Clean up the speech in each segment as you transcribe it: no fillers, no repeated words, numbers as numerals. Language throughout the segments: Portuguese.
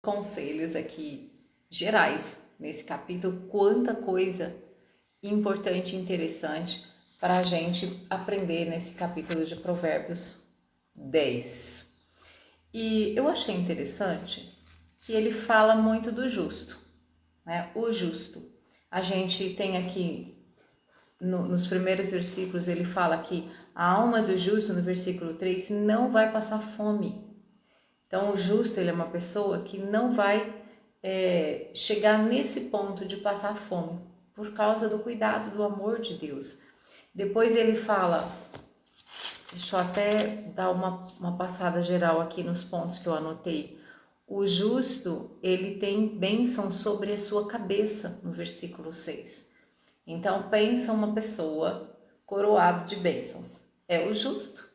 conselhos aqui gerais nesse capítulo, quanta coisa importante e interessante para a gente aprender nesse capítulo de Provérbios 10. E eu achei interessante que ele fala muito do justo, né? O justo. A gente tem aqui nos primeiros versículos, ele fala que a alma do justo, no versículo 3, não vai passar fome. Então, o justo, ele é uma pessoa que não vai chegar nesse ponto de passar fome, por causa do cuidado, do amor de Deus. Depois ele fala, deixa eu até dar uma passada geral aqui nos pontos que eu anotei. O justo, ele tem bênção sobre a sua cabeça, no versículo 6. Então, pensa uma pessoa coroada de bênçãos. É o justo.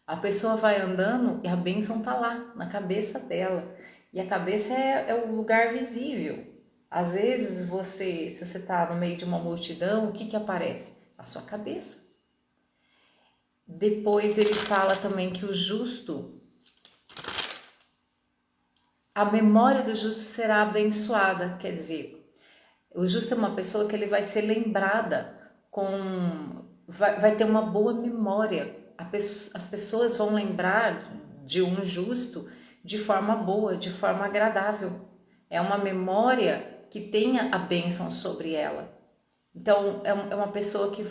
A pessoa vai andando e a bênção tá lá, na cabeça dela. E a cabeça é o lugar visível. Às vezes, se você tá no meio de uma multidão, o que aparece? A sua cabeça. Depois ele fala também que o justo, a memória do justo será abençoada. Quer dizer, o justo é uma pessoa que ele vai ser lembrada vai ter uma boa memória. As pessoas vão lembrar de um justo de forma boa, de forma agradável. É uma memória que tenha a bênção sobre ela. Então, é uma pessoa que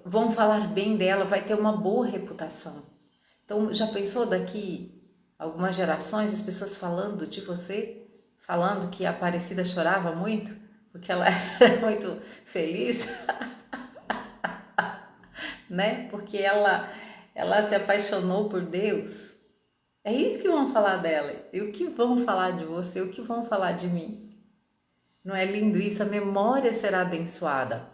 vão falar bem dela, vai ter uma boa reputação. Então, já pensou daqui algumas gerações, as pessoas falando de você, falando que a Aparecida chorava muito, porque ela era muito feliz, né? Porque ela se apaixonou por Deus. É isso que vão falar dela. E o que vão falar de você? O que vão falar de mim? Não é lindo isso? A memória será abençoada.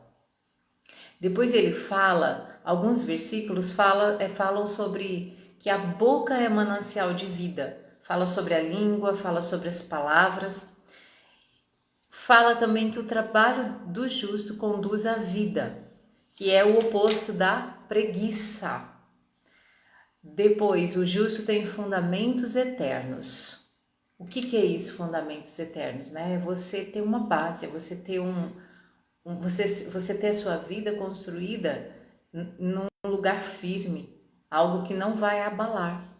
Depois ele fala, alguns versículos falam sobre que a boca é manancial de vida. Fala sobre a língua, fala sobre as palavras. Fala também que o trabalho do justo conduz à vida, que é o oposto da preguiça. Depois, o justo tem fundamentos eternos. O que é isso, fundamentos eternos? Né? É você ter uma base, é você ter você ter a sua vida construída num lugar firme, algo que não vai abalar.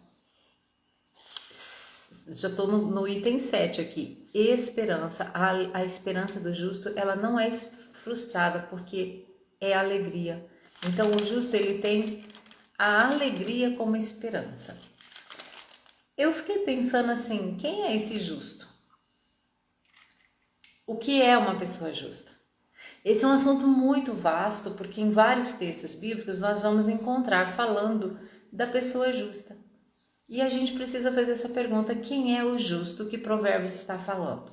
Já estou no item 7 aqui. Esperança. A esperança do justo, ela não é frustrada, porque é alegria. Então, o justo, ele tem a alegria como esperança. Eu fiquei pensando assim, quem é esse justo? O que é uma pessoa justa? Esse é um assunto muito vasto, porque em vários textos bíblicos nós vamos encontrar falando da pessoa justa. E a gente precisa fazer essa pergunta, quem é o justo que Provérbios está falando?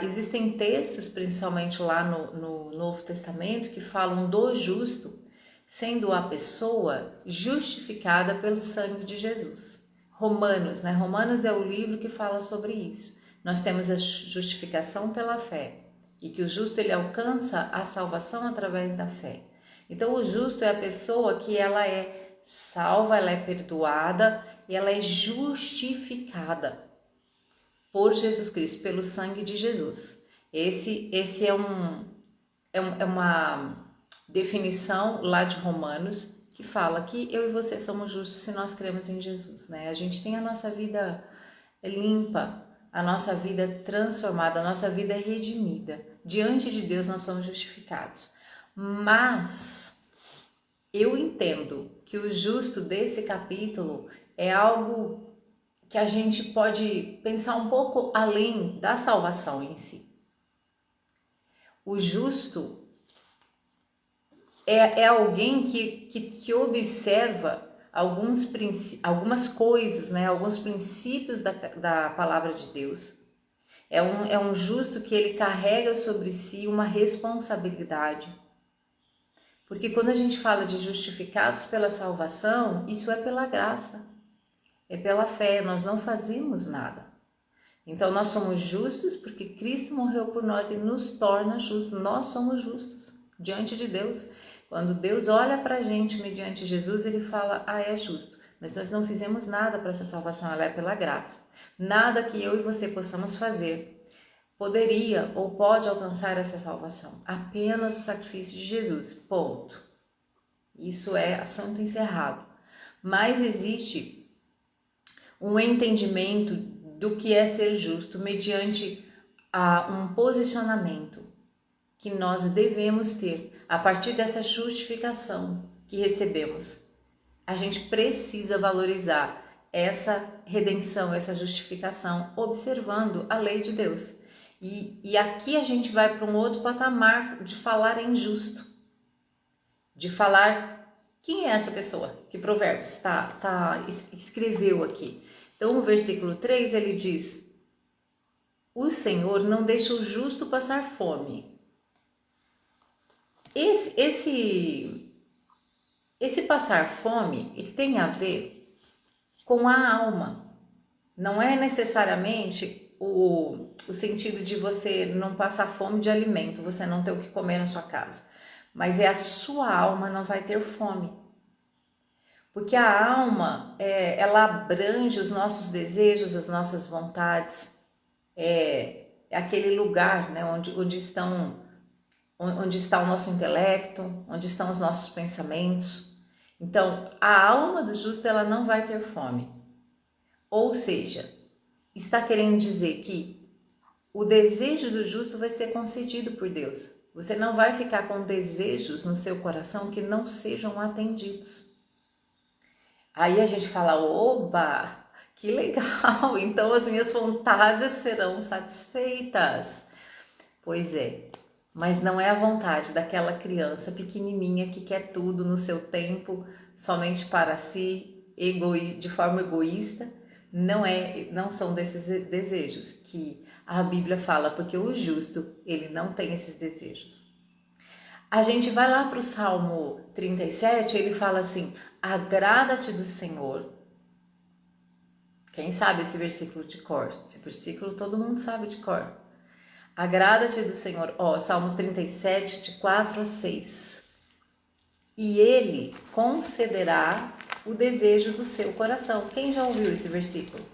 Existem textos, principalmente lá no Novo Testamento, que falam do justo, sendo a pessoa justificada pelo sangue de Jesus. Romanos, né? Romanos é o livro que fala sobre isso. Nós temos a justificação pela fé, e que o justo ele alcança a salvação através da fé. Então o justo é a pessoa que ela é salva, ela é perdoada e ela é justificada por Jesus Cristo, pelo sangue de Jesus. Esse é uma definição lá de Romanos que fala que eu e você somos justos se nós cremos em Jesus, né? A gente tem a nossa vida limpa, a nossa vida transformada, a nossa vida redimida. Diante de Deus nós somos justificados. Mas eu entendo que o justo desse capítulo é algo que a gente pode pensar um pouco além da salvação em si. O justo é alguém que observa algumas coisas, né? Alguns princípios da palavra de Deus. É um justo que ele carrega sobre si uma responsabilidade. Porque quando a gente fala de justificados pela salvação, isso é pela graça, é pela fé, nós não fazemos nada. Então nós somos justos porque Cristo morreu por nós e nos torna justos, nós somos justos diante de Deus. Quando Deus olha para a gente mediante Jesus, ele fala, é justo. mas nós não fizemos nada para essa salvação, ela é pela graça. Nada que eu e você possamos fazer poderia ou pode alcançar essa salvação. Apenas o sacrifício de Jesus, ponto. Isso é assunto encerrado. Mas existe um entendimento do que é ser justo mediante um posicionamento que nós devemos ter a partir dessa justificação que recebemos. A gente precisa valorizar essa redenção, essa justificação, observando a lei de Deus. E aqui a gente vai para um outro patamar de falar em justo, de falar quem é essa pessoa que Provérbios escreveu aqui. Então, o versículo 3, ele diz: o Senhor não deixa o justo passar fome. Esse passar fome, ele tem a ver com a alma. Não é necessariamente o sentido de você não passar fome de alimento, você não ter o que comer na sua casa. Mas a sua alma não vai ter fome. Porque a alma, ela abrange os nossos desejos, as nossas vontades. É aquele lugar, né, onde está o nosso intelecto, onde estão os nossos pensamentos. Então, a alma do justo, ela não vai ter fome. Ou seja, está querendo dizer que o desejo do justo vai ser concedido por Deus. Você não vai ficar com desejos no seu coração que não sejam atendidos. Aí a gente fala, oba, que legal, então as minhas vontades serão satisfeitas. Pois é, mas não é a vontade daquela criança pequenininha que quer tudo no seu tempo, somente para si, de forma egoísta. Não são desses desejos que a Bíblia fala, porque o justo, ele não tem esses desejos. A gente vai lá para o Salmo 37, ele fala assim, agrada-te do Senhor. Quem sabe esse versículo de cor? Esse versículo todo mundo sabe de cor. Agrada-te do Senhor, Salmo 37, de 4 a 6. E Ele concederá o desejo do seu coração. Quem já ouviu esse versículo?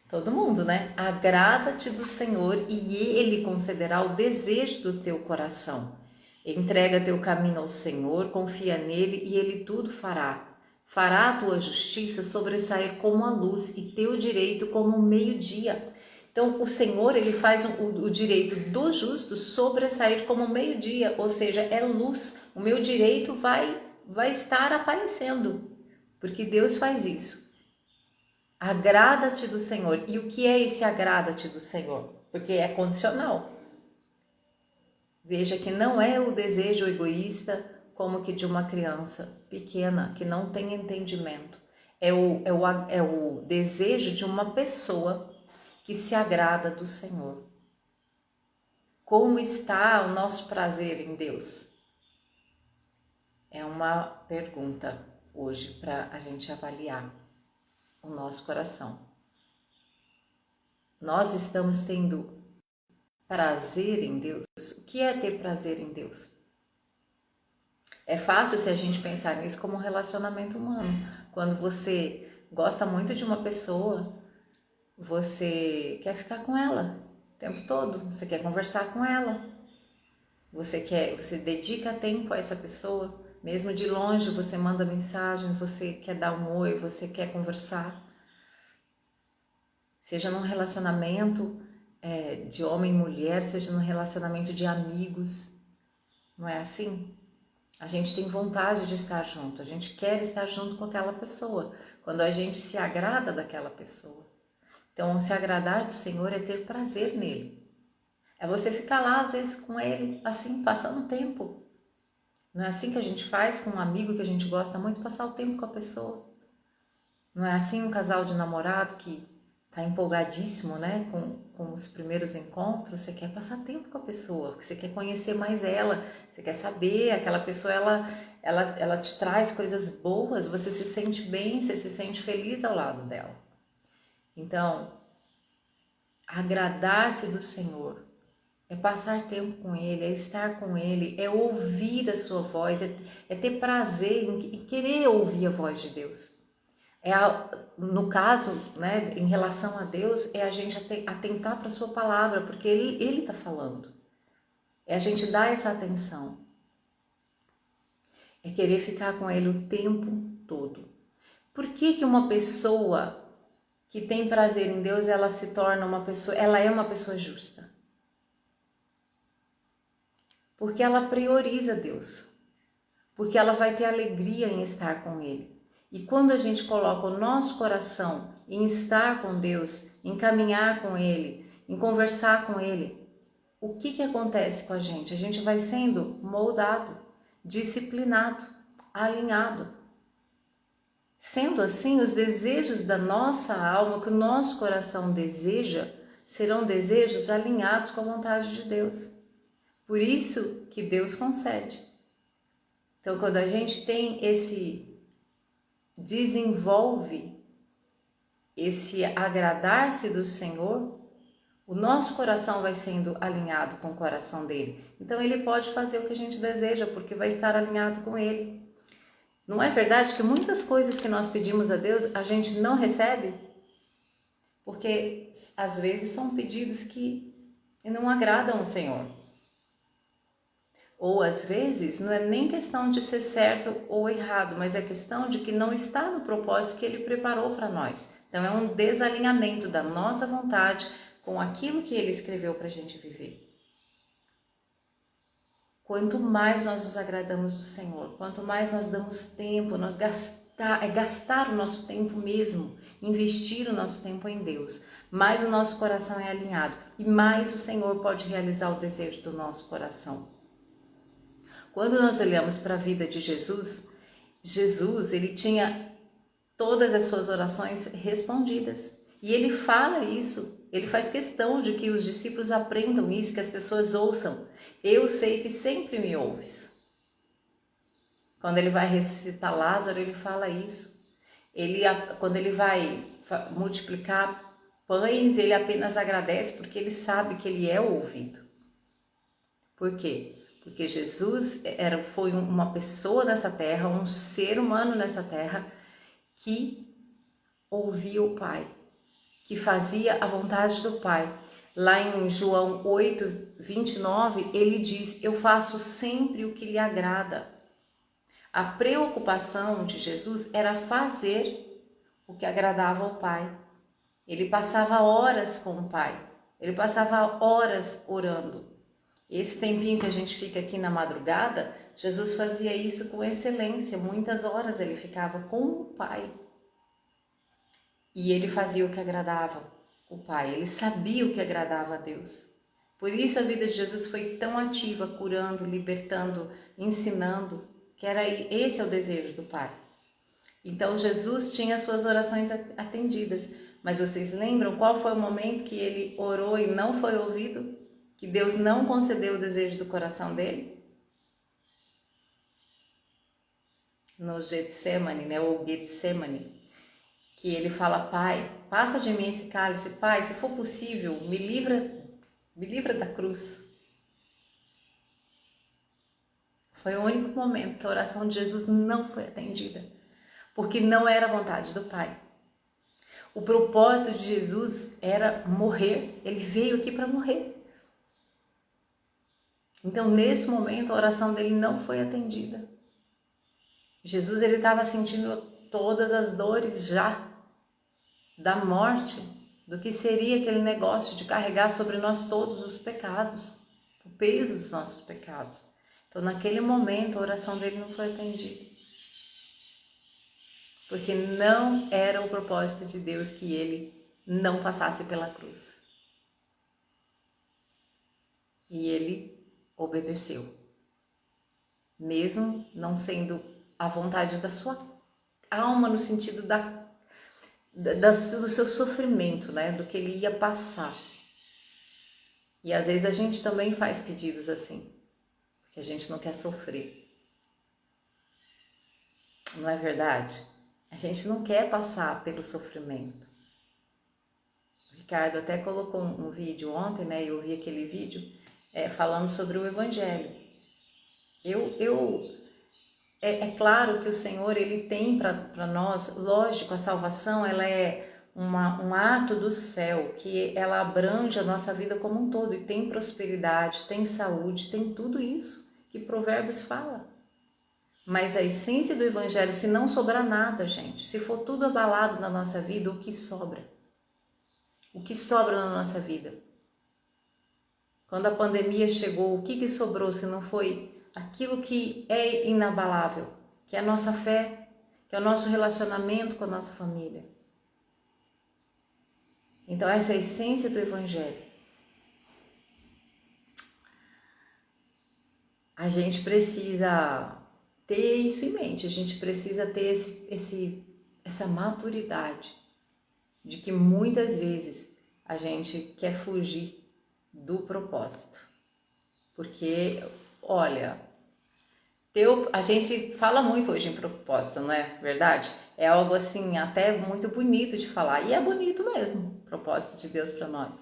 Todo mundo, né? Agrada-te do Senhor e Ele concederá o desejo do teu coração. Entrega teu caminho ao Senhor, confia nele e Ele tudo fará. Fará a tua justiça sobressair como a luz e teu direito como o meio-dia. Então, o Senhor, ele faz o direito do justo sobressair como o meio-dia, ou seja, é luz. O meu direito vai estar aparecendo, porque Deus faz isso. Agrada-te do Senhor. E o que é esse agrada-te do Senhor? Porque é condicional. Veja que não é o desejo egoísta como que de uma criança pequena que não tem entendimento. É o desejo de uma pessoa que se agrada do Senhor. Como está o nosso prazer em Deus? É uma pergunta hoje para a gente avaliar o nosso coração. Nós estamos tendo prazer em Deus? O que é ter prazer em Deus? É fácil se a gente pensar nisso como um relacionamento humano. Quando você gosta muito de uma pessoa, você quer ficar com ela o tempo todo, você quer conversar com ela, você dedica tempo a essa pessoa, mesmo de longe você manda mensagem, você quer dar um oi, você quer conversar. Seja num relacionamento de homem e mulher, seja num relacionamento de amigos, não é assim? A gente tem vontade de estar junto, a gente quer estar junto com aquela pessoa, quando a gente se agrada daquela pessoa. Então, se agradar do Senhor é ter prazer nele. É você ficar lá, às vezes, com ele, assim, passando tempo. Não é assim que a gente faz com um amigo que a gente gosta muito, passar o tempo com a pessoa. Não é assim um casal de namorado que tá empolgadíssimo, né, com os primeiros encontros, você quer passar tempo com a pessoa, você quer conhecer mais ela, você quer saber, aquela pessoa, ela te traz coisas boas, você se sente bem, você se sente feliz ao lado dela. Então, agradar-se do Senhor é passar tempo com Ele, é estar com Ele, é ouvir a sua voz, é ter prazer em querer ouvir a voz de Deus. No caso, né, em relação a Deus, é a gente atentar para a sua palavra, porque Ele está falando. É a gente dar essa atenção. É querer ficar com Ele o tempo todo. Por que uma pessoa que tem prazer em Deus, ela se torna ela é uma pessoa justa? Porque ela prioriza Deus. Porque ela vai ter alegria em estar com Ele. E quando a gente coloca o nosso coração em estar com Deus, em caminhar com Ele, em conversar com Ele, o que acontece com a gente? A gente vai sendo moldado, disciplinado, alinhado. Sendo assim, os desejos da nossa alma, que o nosso coração deseja, serão desejos alinhados com a vontade de Deus. Por isso que Deus concede. Então, quando a gente tem desenvolve esse agradar-se do Senhor, o nosso coração vai sendo alinhado com o coração dele. Então, ele pode fazer o que a gente deseja, porque vai estar alinhado com ele. Não é verdade que muitas coisas que nós pedimos a Deus, a gente não recebe? Porque, às vezes, são pedidos que não agradam o Senhor. Ou, às vezes, não é nem questão de ser certo ou errado, mas é questão de que não está no propósito que Ele preparou para nós. Então, é um desalinhamento da nossa vontade com aquilo que Ele escreveu para a gente viver. Quanto mais nós nos agradamos do Senhor, quanto mais nós damos tempo, gastar o nosso tempo mesmo, investir o nosso tempo em Deus, mais o nosso coração é alinhado e mais o Senhor pode realizar o desejo do nosso coração. Quando nós olhamos para a vida de Jesus, ele tinha todas as suas orações respondidas. E ele fala isso, ele faz questão de que os discípulos aprendam isso, que as pessoas ouçam. Eu sei que sempre me ouves. Quando ele vai ressuscitar Lázaro, ele fala isso. Quando ele vai multiplicar pães, ele apenas agradece porque ele sabe que ele é ouvido. Por quê? Porque Jesus foi uma pessoa nessa terra, um ser humano nessa terra, que ouvia o Pai, que fazia a vontade do Pai. Lá em João 8, 29, ele diz: eu faço sempre o que lhe agrada. A preocupação de Jesus era fazer o que agradava ao Pai. Ele passava horas com o Pai, ele passava horas orando. Esse tempinho que a gente fica aqui na madrugada, Jesus fazia isso com excelência. Muitas horas ele ficava com o Pai. E ele fazia o que agradava o Pai. Ele sabia o que agradava a Deus. Por isso a vida de Jesus foi tão ativa, curando, libertando, ensinando, que esse é o desejo do Pai. Então Jesus tinha as suas orações atendidas. Mas vocês lembram qual foi o momento que ele orou e não foi ouvido? Que Deus não concedeu o desejo do coração dele? No Getsemane, né? Ou Getsemane, que ele fala: Pai, passa de mim esse cálice. Pai, se for possível, me livra da cruz. Foi o único momento que a oração de Jesus não foi atendida, porque não era a vontade do Pai. O propósito de Jesus era morrer. Ele veio aqui para morrer. Então, nesse momento, a oração dele não foi atendida. Jesus estava sentindo todas as dores já da morte, do que seria aquele negócio de carregar sobre nós todos os pecados, o peso dos nossos pecados. Então, naquele momento, a oração dele não foi atendida. Porque não era o propósito de Deus que ele não passasse pela cruz. E ele obedeceu. Mesmo não sendo a vontade da sua alma, no sentido do seu sofrimento, né? Do que ele ia passar. E às vezes a gente também faz pedidos assim, porque a gente não quer sofrer. Não é verdade? A gente não quer passar pelo sofrimento. O Ricardo até colocou um vídeo ontem, né? Eu vi aquele vídeo falando sobre o Evangelho. É claro que o Senhor, Ele tem para nós, lógico, a salvação, ela é um ato do céu, que ela abrange a nossa vida como um todo, e tem prosperidade, tem saúde, tem tudo isso que Provérbios fala. Mas a essência do Evangelho, se não sobrar nada, gente, se for tudo abalado na nossa vida, o que sobra? O que sobra na nossa vida? Quando a pandemia chegou, o que sobrou se não foi aquilo que é inabalável, que é a nossa fé, que é o nosso relacionamento com a nossa família? Então essa é a essência do Evangelho. A gente precisa ter isso em mente, a gente precisa ter essa maturidade de que muitas vezes a gente quer fugir do propósito. Porque, olha, a gente fala muito hoje em propósito, não é verdade? É algo assim, até muito bonito de falar, e é bonito mesmo, o propósito de Deus para nós.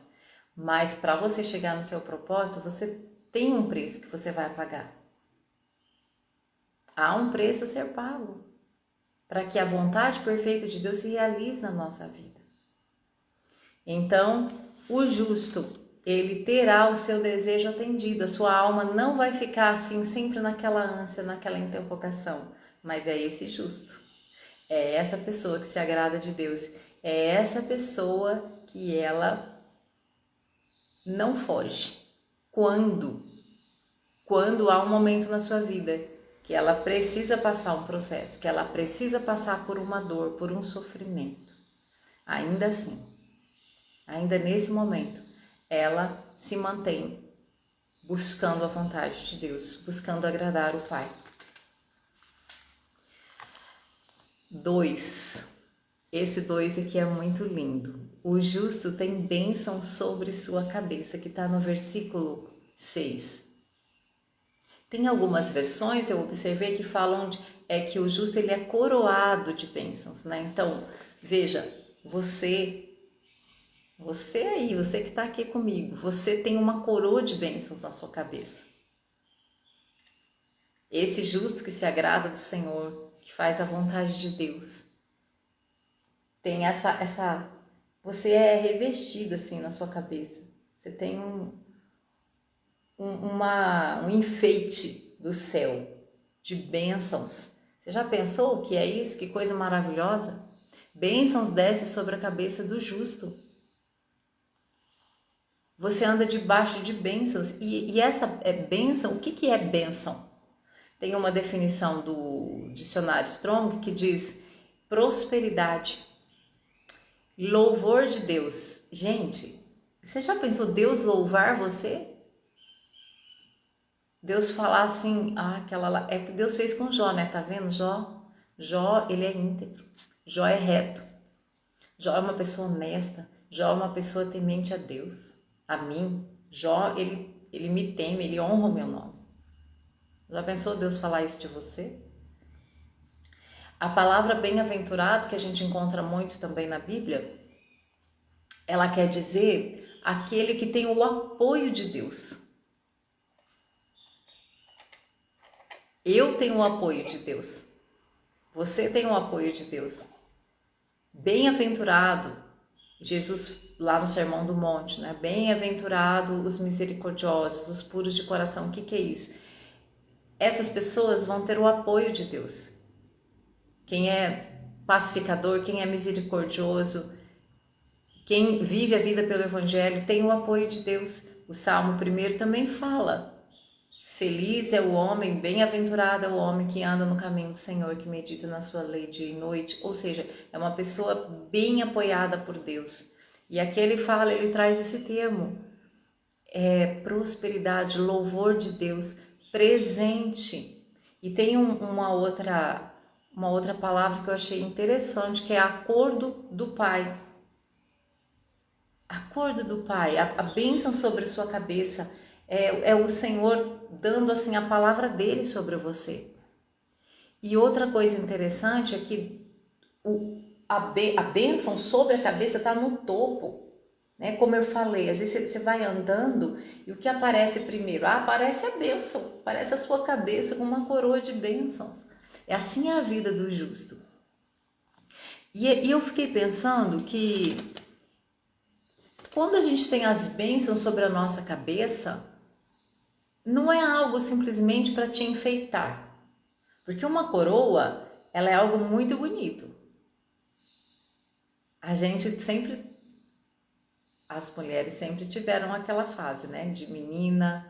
Mas para você chegar no seu propósito, você tem um preço que você vai pagar. Há um preço a ser pago para que a vontade perfeita de Deus se realize na nossa vida. Então, o justo, ele terá o seu desejo atendido, a sua alma não vai ficar assim sempre naquela ânsia, naquela interrogação, mas é esse justo. É essa pessoa que se agrada de Deus, é essa pessoa que ela não foge. Quando há um momento na sua vida que ela precisa passar um processo, que ela precisa passar por uma dor, por um sofrimento, ainda assim, ainda nesse momento, ela se mantém buscando a vontade de Deus, buscando agradar o Pai. 2. Esse 2 aqui é muito lindo. O justo tem bênção sobre sua cabeça, que está no versículo 6. Tem algumas versões, eu observei, que falam que o justo ele é coroado de bênçãos, né? Então, veja, você aí, você que está aqui comigo, você tem uma coroa de bênçãos na sua cabeça. Esse justo que se agrada do Senhor, que faz a vontade de Deus, tem você é revestido assim na sua cabeça. Você tem um enfeite do céu de bênçãos. Você já pensou o que é isso? Que coisa maravilhosa! Bênçãos descem sobre a cabeça do justo. Você anda debaixo de bênçãos. E essa bênção, o que é bênção? Tem uma definição do dicionário Strong que diz prosperidade, louvor de Deus. Gente, você já pensou Deus louvar você? Deus falar assim, aquela lá, é que Deus fez com Jó, né? Tá vendo? Jó, ele é íntegro. Jó é reto. Jó é uma pessoa honesta. Jó é uma pessoa temente a Deus, a mim. Jó, ele me teme, ele honra o meu nome. Já pensou Deus falar isso de você? A palavra bem-aventurado, que a gente encontra muito também na Bíblia, ela quer dizer aquele que tem o apoio de Deus. Eu tenho o apoio de Deus. Você tem o apoio de Deus. Bem-aventurado, Jesus lá no Sermão do Monte, né? Bem-aventurado os misericordiosos, os puros de coração. O que é isso? Essas pessoas vão ter o apoio de Deus. Quem é pacificador, quem é misericordioso, quem vive a vida pelo Evangelho tem o apoio de Deus. O Salmo 1 também fala: feliz é o homem, bem-aventurado é o homem que anda no caminho do Senhor, que medita na sua lei dia e noite. Ou seja, é uma pessoa bem apoiada por Deus. E aqui ele traz esse termo, prosperidade, louvor de Deus, presente. E tem uma outra palavra que eu achei interessante, que é acordo do Pai. Acordo do Pai, a bênção sobre a sua cabeça, é o Senhor dando assim a palavra dele sobre você. E outra coisa interessante é que a bênção sobre a cabeça está no topo. né? Como eu falei, às vezes você vai andando e o que aparece primeiro? Aparece a bênção, aparece a sua cabeça com uma coroa de bênçãos. É assim a vida do justo. E eu fiquei pensando que quando a gente tem as bênçãos sobre a nossa cabeça, não é algo simplesmente para te enfeitar. Porque uma coroa, ela é algo muito bonito. A gente sempre, as mulheres sempre tiveram aquela fase, né, de menina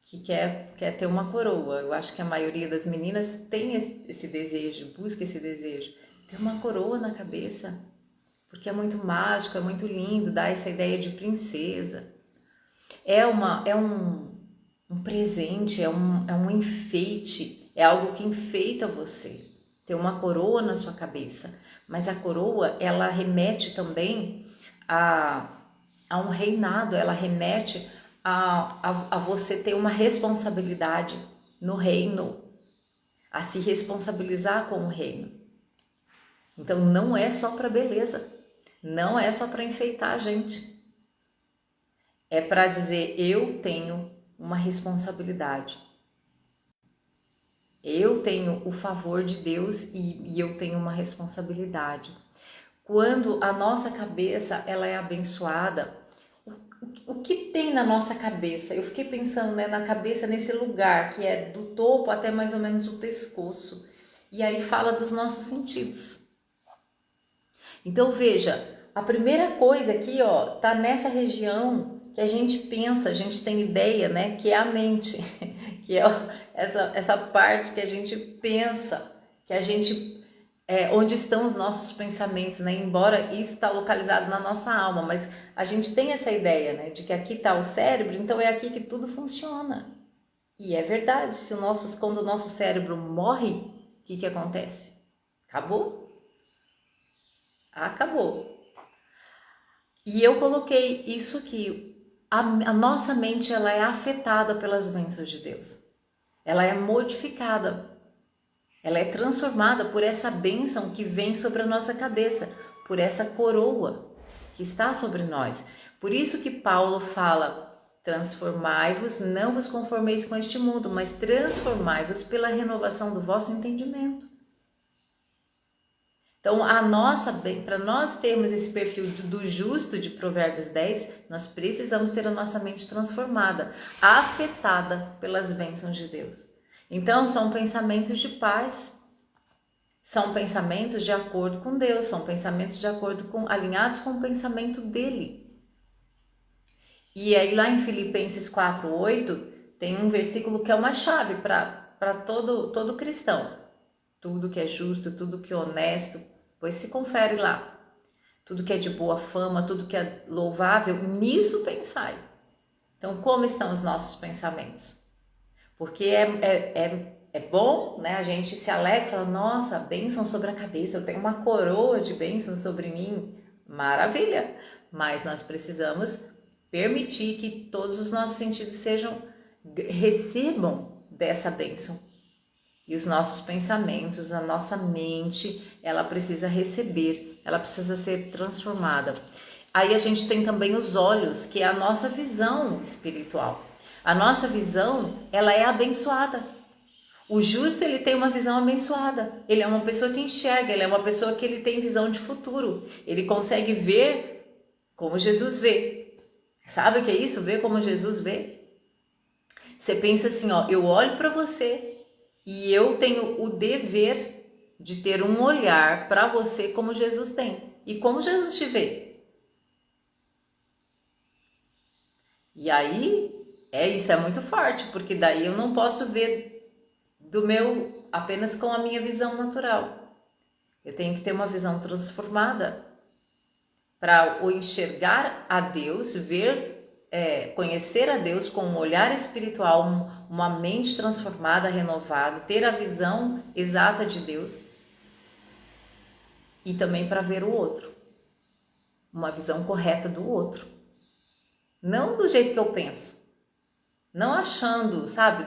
que quer ter uma coroa. Eu acho que a maioria das meninas tem esse desejo, busca esse desejo. Ter uma coroa na cabeça, porque é muito mágico, é muito lindo, dá essa ideia de princesa. É um presente, é um enfeite, é algo que enfeita você. Ter uma coroa na sua cabeça. Mas a coroa, ela remete também a um reinado, ela remete a você ter uma responsabilidade no reino, a se responsabilizar com o reino. Então não é só para beleza, não é só para enfeitar a gente. É para dizer, eu tenho uma responsabilidade. Eu tenho o favor de Deus e eu tenho uma responsabilidade. Quando a nossa cabeça ela é abençoada, o que tem na nossa cabeça? Eu fiquei pensando, né, na cabeça, nesse lugar que é do topo até mais ou menos o pescoço. E aí fala dos nossos sentidos. Então veja, a primeira coisa aqui, ó, tá nessa região que a gente pensa, a gente tem ideia, né, que é a mente, que é essa parte que a gente pensa, que a gente onde estão os nossos pensamentos, né? Embora isso está localizado na nossa alma, mas a gente tem essa ideia, né? De que aqui está o cérebro, então é aqui que tudo funciona. E é verdade, quando o nosso cérebro morre, o que acontece? Acabou. Acabou. E eu coloquei isso aqui. A nossa mente ela é afetada pelas bênçãos de Deus. Ela é modificada. Ela é transformada por essa bênção que vem sobre a nossa cabeça, por essa coroa que está sobre nós. Por isso que Paulo fala, transformai-vos, não vos conformeis com este mundo, mas transformai-vos pela renovação do vosso entendimento. Então, para nós termos esse perfil do justo de Provérbios 10, nós precisamos ter a nossa mente transformada, afetada pelas bênçãos de Deus. Então, são pensamentos de paz, são pensamentos de acordo com Deus, são pensamentos alinhados com o pensamento dele. E aí lá em Filipenses 4:8 tem um versículo que é uma chave para todo cristão. Tudo que é justo, tudo que é honesto, pois se confere lá. Tudo que é de boa fama, tudo que é louvável, nisso pensai. Então, como estão os nossos pensamentos? Porque é bom, né? A gente se alegra e fala, nossa, bênção sobre a cabeça, eu tenho uma coroa de bênção sobre mim. Maravilha! Mas nós precisamos permitir que todos os nossos sentidos recebam dessa bênção. E os nossos pensamentos, a nossa mente, ela precisa receber, ela precisa ser transformada. Aí a gente tem também os olhos, que é a nossa visão espiritual. A nossa visão, ela é abençoada. O justo, ele tem uma visão abençoada. Ele é uma pessoa que enxerga, ele é uma pessoa que ele tem visão de futuro. Ele consegue ver como Jesus vê. Sabe o que é isso? Ver como Jesus vê? Você pensa assim, ó, eu olho para você e eu tenho o dever de ter um olhar para você como Jesus tem. E como Jesus te vê? E aí, isso é muito forte, porque daí eu não posso ver apenas com a minha visão natural. Eu tenho que ter uma visão transformada para o enxergar a Deus, conhecer a Deus com um olhar espiritual, uma mente transformada, renovada, ter a visão exata de Deus e também para ver o outro, uma visão correta do outro, não do jeito que eu penso, não achando, sabe,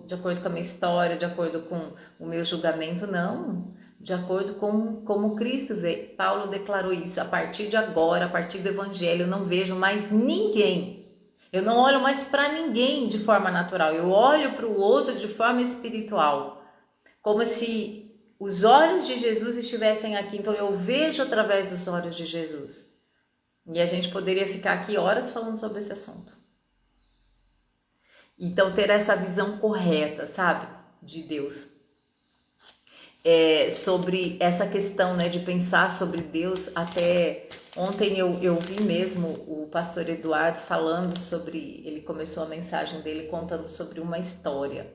de acordo com a minha história, de acordo com o meu julgamento, não, de acordo com como Cristo vê. Paulo declarou isso: a partir de agora, a partir do Evangelho, eu não vejo mais ninguém. Eu não olho mais para ninguém de forma natural, eu olho para o outro de forma espiritual, como se os olhos de Jesus estivessem aqui. Então eu vejo através dos olhos de Jesus. E a gente poderia ficar aqui horas falando sobre esse assunto. Então ter essa visão correta, sabe, de Deus. Sobre essa questão, né, de pensar sobre Deus. Até ontem eu vi mesmo o pastor Eduardo falando sobre, ele começou a mensagem dele contando sobre uma história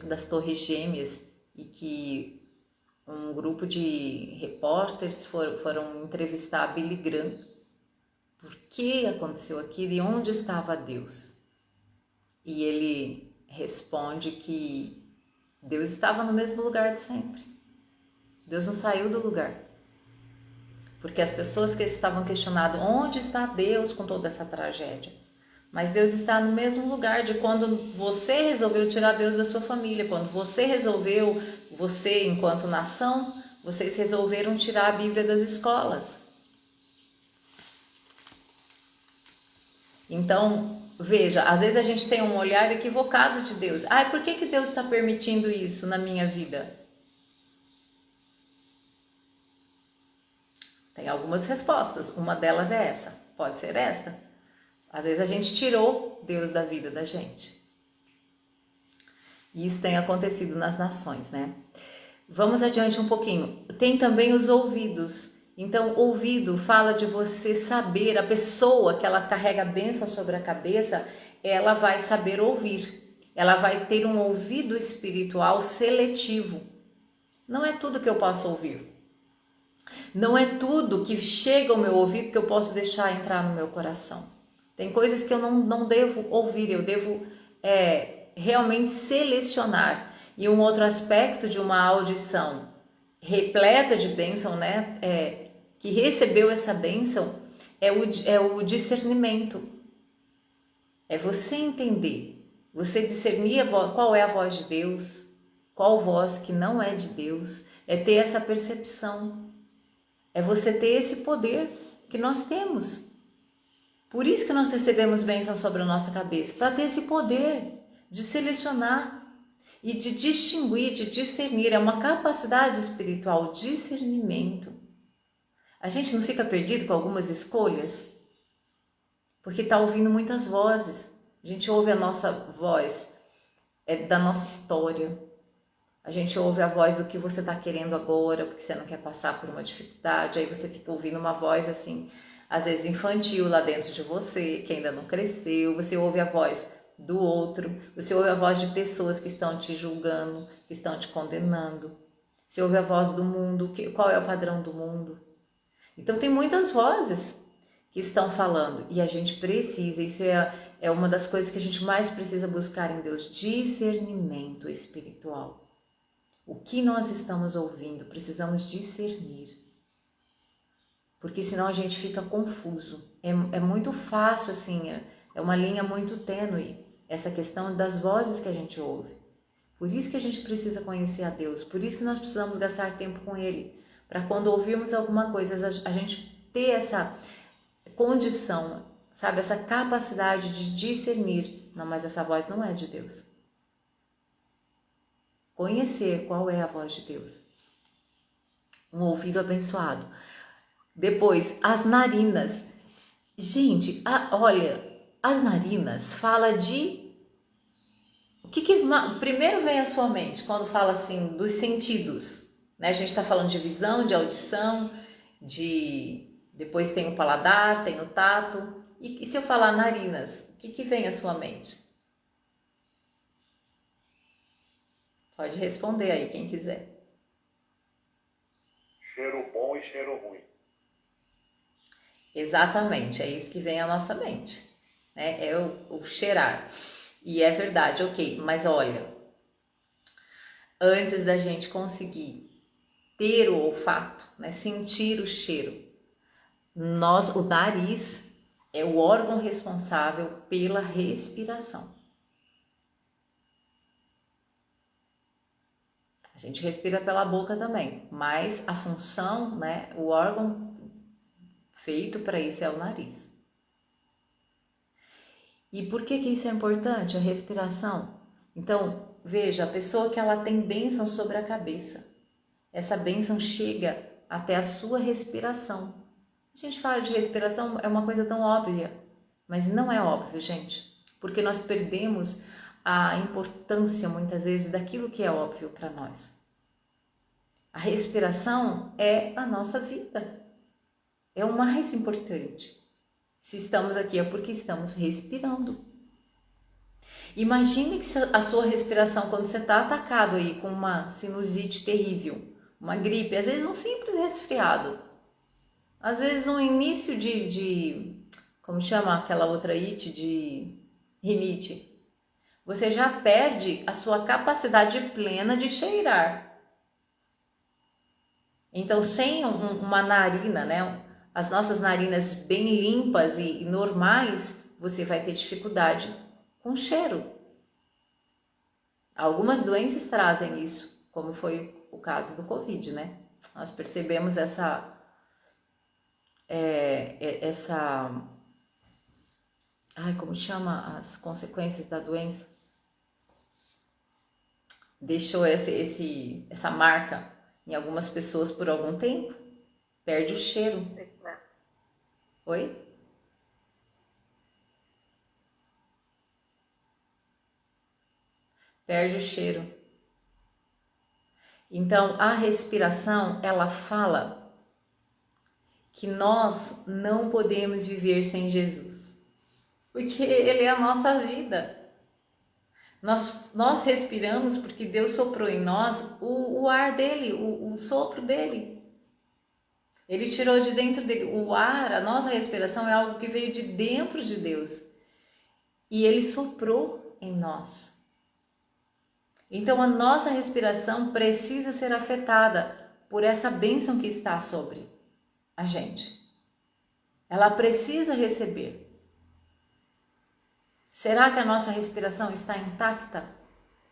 das Torres Gêmeas, e que um grupo de repórteres foram entrevistar Billy Graham. Por que aconteceu aquilo e onde estava Deus? E ele responde que Deus estava no mesmo lugar de sempre. Deus não saiu do lugar. Porque as pessoas que estavam questionando onde está Deus com toda essa tragédia. Mas Deus está no mesmo lugar de quando você resolveu tirar Deus da sua família. Quando você resolveu, você enquanto nação, vocês resolveram tirar a Bíblia das escolas. Então, veja, às vezes a gente tem um olhar equivocado de Deus. Por que Deus está permitindo isso na minha vida? Tem algumas respostas. Uma delas é essa. Pode ser esta. Às vezes a gente tirou Deus da vida da gente. E isso tem acontecido nas nações, né? Vamos adiante um pouquinho. Tem também os ouvidos. Então, ouvido fala de você saber, a pessoa que ela carrega a bênção sobre a cabeça, ela vai saber ouvir. Ela vai ter um ouvido espiritual seletivo. Não é tudo que eu posso ouvir. Não é tudo que chega ao meu ouvido que eu posso deixar entrar no meu coração. Tem coisas que eu não devo ouvir, eu devo realmente selecionar. E um outro aspecto de uma audição repleta de bênção, né, que recebeu essa bênção, é o discernimento. É você entender, você discernir qual é a voz de Deus, qual voz que não é de Deus, é ter essa percepção, é você ter esse poder que nós temos. Por isso que nós recebemos bênção sobre a nossa cabeça, para ter esse poder de selecionar e de distinguir, de discernir. É uma capacidade espiritual, discernimento. A gente não fica perdido com algumas escolhas? Porque está ouvindo muitas vozes. A gente ouve a nossa voz, da nossa história. A gente ouve a voz do que você está querendo agora, porque você não quer passar por uma dificuldade. Aí você fica ouvindo uma voz assim, às vezes infantil lá dentro de você, que ainda não cresceu. Você ouve a voz do outro, você ouve a voz de pessoas que estão te julgando, que estão te condenando. Você ouve a voz do mundo, qual é o padrão do mundo? Então tem muitas vozes que estão falando e a gente precisa, isso é uma das coisas que a gente mais precisa buscar em Deus, discernimento espiritual. O que nós estamos ouvindo, precisamos discernir. Porque senão a gente fica confuso. É muito fácil, assim, é uma linha muito tênue, essa questão das vozes que a gente ouve. Por isso que a gente precisa conhecer a Deus, por isso que nós precisamos gastar tempo com Ele, para quando ouvirmos alguma coisa, a gente ter essa condição, sabe, essa capacidade de discernir. Não, mas essa voz não é de Deus. Conhecer qual é a voz de Deus. Um ouvido abençoado. Depois, as narinas. Gente, olha, as narinas fala de... O que primeiro vem à sua mente quando fala assim dos sentidos? Né? A gente está falando de visão, de audição, depois tem o paladar, tem o tato. E se eu falar narinas, o que vem à sua mente? Pode responder aí, quem quiser. Cheiro bom e cheiro ruim. Exatamente, é isso que vem à nossa mente, né? É o cheirar. E é verdade, ok, mas olha, antes da gente conseguir ter o olfato, né, sentir o cheiro, o nariz é o órgão responsável pela respiração. A gente respira pela boca também, mas a função, né, o órgão feito para isso é o nariz. E por que isso é importante? A respiração. Então, veja, a pessoa que ela tem bênção sobre a cabeça, essa bênção chega até a sua respiração. A gente fala de respiração, é uma coisa tão óbvia, mas não é óbvio, gente, porque nós perdemos a importância muitas vezes daquilo que é óbvio para nós. A respiração é a nossa vida, é o mais importante. Se estamos aqui é porque estamos respirando. Imagine que a sua respiração, quando você está atacado aí com uma sinusite terrível, uma gripe, às vezes um simples resfriado, às vezes um início como chama aquela outra it, de rinite, você já perde a sua capacidade plena de cheirar. Então, sem uma narina, né, as nossas narinas bem limpas e normais, você vai ter dificuldade com cheiro. Algumas doenças trazem isso, como foi o caso do Covid, né? Nós percebemos como chama as consequências da doença? Deixou essa marca em algumas pessoas por algum tempo, perde o cheiro. Oi? Perde o cheiro. Então, a respiração, ela fala que nós não podemos viver sem Jesus, porque Ele é a nossa vida. Nós respiramos porque Deus soprou em nós o ar dele, o sopro dele. Ele tirou de dentro dele. O ar, a nossa respiração é algo que veio de dentro de Deus. E Ele soprou em nós. Então a nossa respiração precisa ser afetada por essa bênção que está sobre a gente. Ela precisa receber. Será que a nossa respiração está intacta?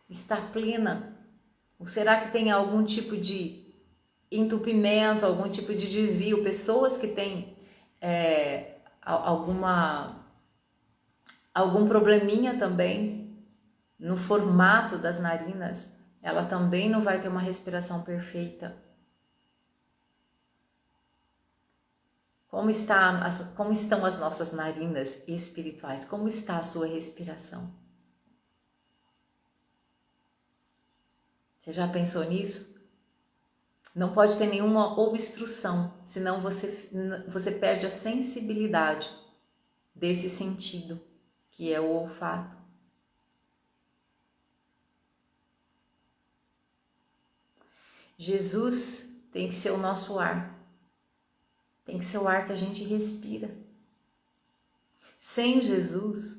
Está plena? Ou será que tem algum tipo de entupimento, algum tipo de desvio? Pessoas que têm algum probleminha também no formato das narinas, ela também não vai ter uma respiração perfeita. Como estão as nossas narinas espirituais? Como está a sua respiração? Você já pensou nisso? Não pode ter nenhuma obstrução, senão você perde a sensibilidade desse sentido, que é o olfato. Jesus tem que ser o nosso ar. Tem que ser o ar que a gente respira. Sem Jesus,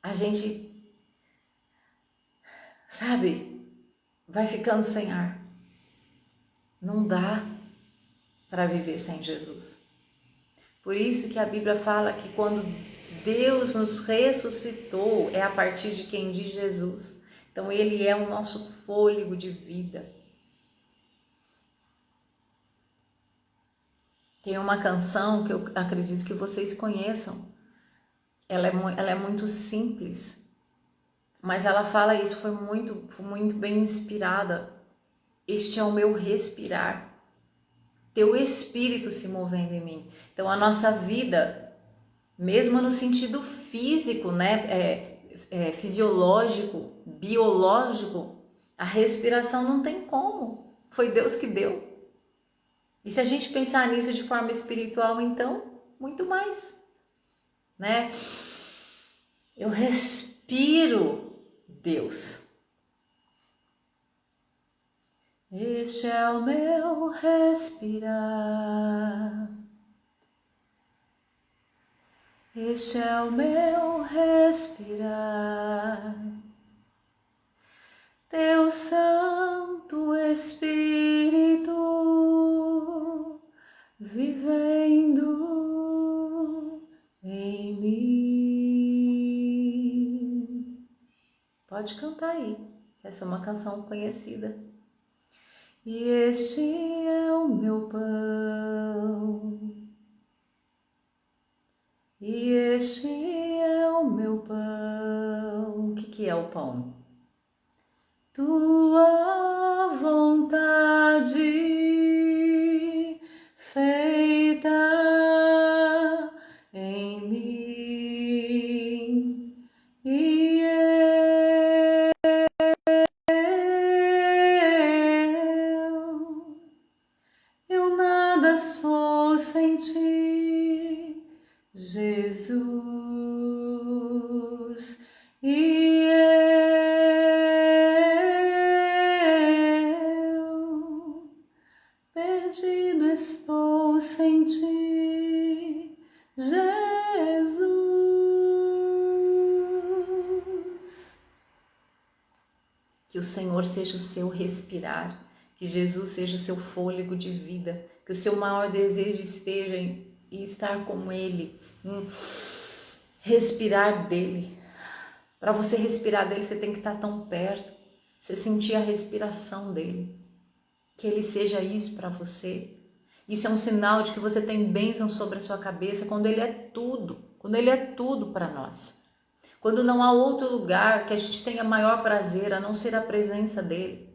a gente, vai ficando sem ar. Não dá para viver sem Jesus. Por isso que a Bíblia fala que quando Deus nos ressuscitou, é a partir de quem? De Jesus. Então Ele é o nosso fôlego de vida. Tem uma canção que eu acredito que vocês conheçam. Ela é muito simples, mas ela fala isso, foi muito bem inspirada. Este é o meu respirar, teu espírito se movendo em mim. Então a nossa vida, mesmo no sentido físico, né, fisiológico, biológico, a respiração não tem como, foi Deus que deu. E se a gente pensar nisso de forma espiritual, então, muito mais, né? Eu respiro Deus. Este é o meu respirar. Este é o meu respirar. Teu Santo Espírito vivendo em mim. Pode cantar aí, Essa é uma canção conhecida. E este é o meu pão, e este é o meu pão. O que é o pão? Tua vontade feita em mim, e eu nada sou sem ti, Jesus, e eu perdido estou sem ti, Jesus. Que o Senhor seja o seu respirar, que Jesus seja o seu fôlego de vida, que o seu maior desejo esteja em estar com Ele, em respirar dele. Para você respirar dele, você tem que estar tão perto, você sentir a respiração dele. Que ele seja isso para você. Isso é um sinal de que você tem bênção sobre a sua cabeça, quando ele é tudo para nós. Quando não há outro lugar que a gente tenha maior prazer a não ser a presença dele.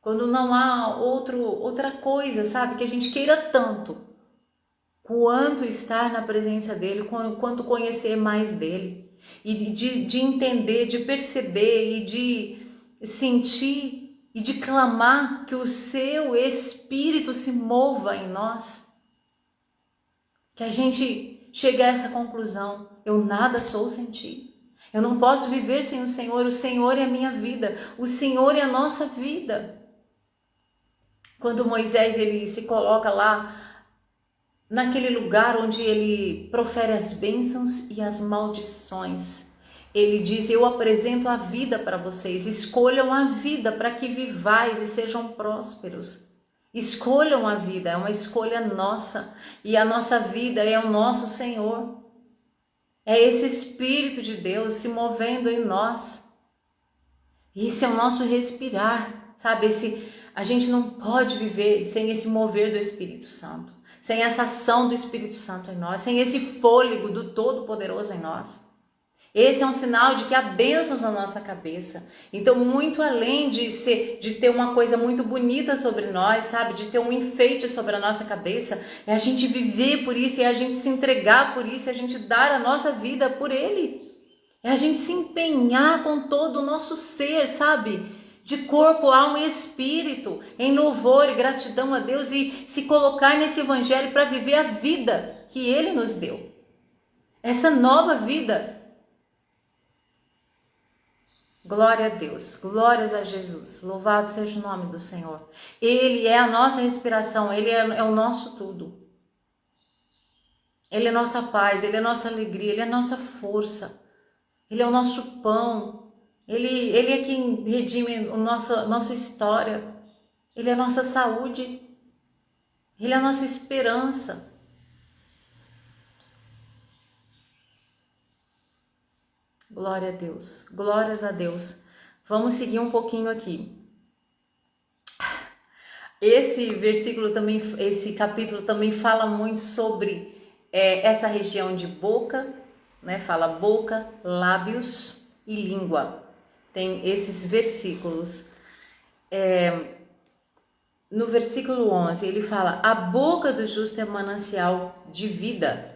Quando não há outra coisa, sabe, que a gente queira tanto quanto estar na presença dele, quanto conhecer mais dele. E de entender, de perceber e de sentir e de clamar que o seu Espírito se mova em nós. Que a gente chegue a essa conclusão: eu nada sou sem ti. Eu não posso viver sem o Senhor é a minha vida, o Senhor é a nossa vida. Quando Moisés ele se coloca lá, naquele lugar onde ele profere as bênçãos e as maldições, ele diz: eu apresento a vida para vocês, escolham a vida para que vivais e sejam prósperos. Escolham a vida, é uma escolha nossa, e a nossa vida é o nosso Senhor. É esse Espírito de Deus se movendo em nós. Isso é o nosso respirar, sabe? A gente não pode viver sem esse mover do Espírito Santo, sem essa ação do Espírito Santo em nós, sem esse fôlego do Todo-Poderoso em nós. Esse é um sinal de que há bênçãos na nossa cabeça. Então, muito além de ter uma coisa muito bonita sobre nós, sabe? De ter um enfeite sobre a nossa cabeça, é a gente viver por isso, é a gente se entregar por isso, é a gente dar a nossa vida por Ele. É a gente se empenhar com todo o nosso ser, sabe? De corpo, alma e espírito, em louvor e gratidão a Deus, e se colocar nesse evangelho para viver a vida que Ele nos deu. Essa nova vida. Glória a Deus, glórias a Jesus, louvado seja o nome do Senhor. Ele é a nossa respiração, Ele é o nosso tudo. Ele é nossa paz, Ele é nossa alegria, Ele é nossa força. Ele é o nosso pão, Ele é quem redime a nossa história. Ele é a nossa saúde, Ele é a nossa esperança. Glória a Deus, glórias a Deus. Vamos seguir um pouquinho aqui. Esse capítulo também fala muito sobre essa região de boca, né? Fala boca, lábios e língua. Tem esses versículos. No versículo 11, ele fala: a boca do justo é manancial de vida.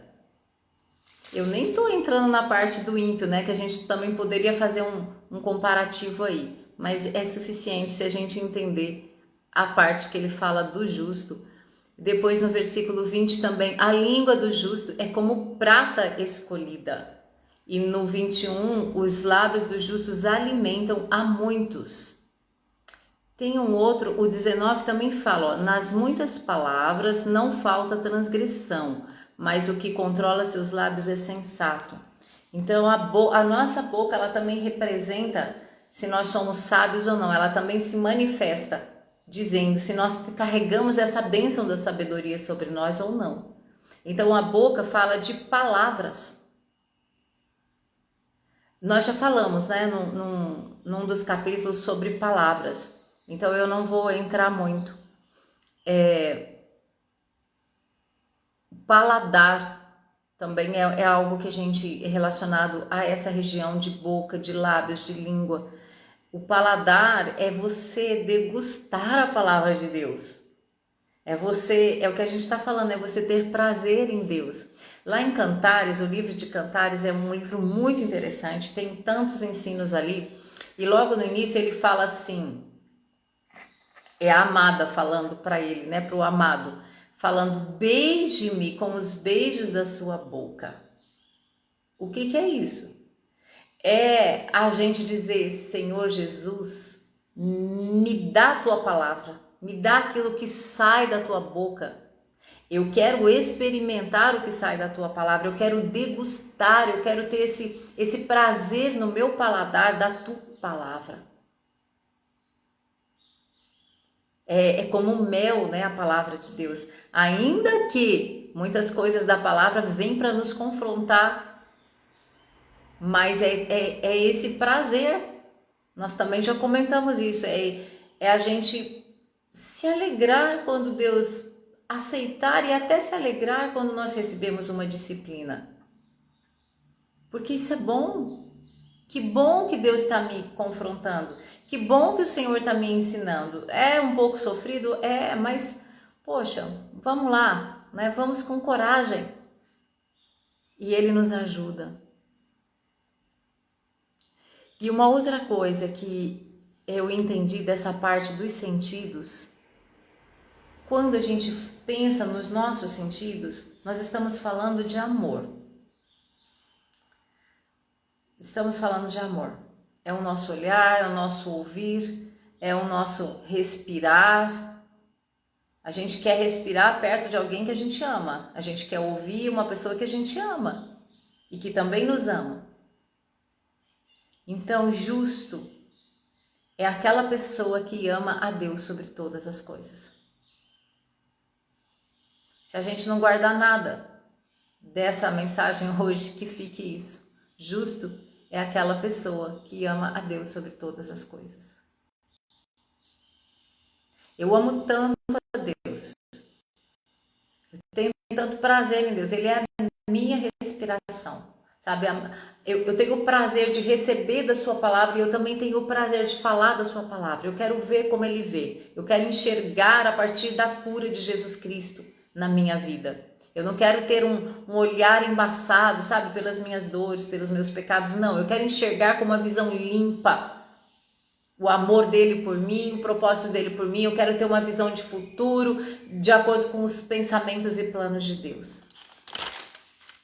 Eu nem estou entrando na parte do ímpio, né? Que a gente também poderia fazer um comparativo aí. Mas é suficiente se a gente entender a parte que ele fala do justo. Depois no versículo 20 também, a língua do justo é como prata escolhida. E no 21, os lábios dos justos alimentam a muitos. Tem um outro, o 19 também fala, ó, nas muitas palavras não falta transgressão, mas o que controla seus lábios é sensato. Então a nossa boca, ela também representa se nós somos sábios ou não, ela também se manifesta dizendo se nós carregamos essa bênção da sabedoria sobre nós ou não. Então a boca fala de palavras. Nós já falamos, né, num dos capítulos sobre palavras, então eu não vou entrar muito. Paladar também é algo que a gente é relacionado a essa região de boca, de lábios, de língua. O paladar é você degustar a palavra de Deus. É o que a gente está falando, é você ter prazer em Deus. Lá em Cantares, o livro de Cantares é um livro muito interessante, tem tantos ensinos ali. E logo no início ele fala assim, é a amada falando para ele, né, para o amado, falando: beije-me com os beijos da sua boca. O que é isso? É a gente dizer: Senhor Jesus, me dá a tua palavra, me dá aquilo que sai da tua boca. Eu quero experimentar o que sai da tua palavra, eu quero degustar, eu quero ter esse prazer no meu paladar da tua palavra. É como mel, né, a palavra de Deus. Ainda que muitas coisas da palavra vêm para nos confrontar, mas é esse prazer. Nós também já comentamos isso. É a gente se alegrar quando Deus aceitar e até se alegrar quando nós recebemos uma disciplina. Porque isso é bom. Que bom que Deus está me confrontando. Que bom que o Senhor está me ensinando. É um pouco sofrido? É, mas, poxa, vamos lá, né? Vamos com coragem. E Ele nos ajuda. E uma outra coisa que eu entendi dessa parte dos sentidos, quando a gente pensa nos nossos sentidos, nós estamos falando de amor. Estamos falando de amor. É o nosso olhar, é o nosso ouvir, é o nosso respirar. A gente quer respirar perto de alguém que a gente ama. A gente quer ouvir uma pessoa que a gente ama e que também nos ama. Então, justo é aquela pessoa que ama a Deus sobre todas as coisas. Se a gente não guardar nada dessa mensagem hoje, que fique isso. Justo é aquela pessoa que ama a Deus sobre todas as coisas. Eu amo tanto a Deus. Eu tenho tanto prazer em Deus. Ele é a minha respiração. Sabe? Eu tenho o prazer de receber da sua palavra e eu também tenho o prazer de falar da sua palavra. Eu quero ver como Ele vê. Eu quero enxergar a partir da cura de Jesus Cristo na minha vida. Eu não quero ter um olhar embaçado, sabe, pelas minhas dores, pelos meus pecados. Não, eu quero enxergar com uma visão limpa o amor dele por mim, o propósito dele por mim. Eu quero ter uma visão de futuro de acordo com os pensamentos e planos de Deus.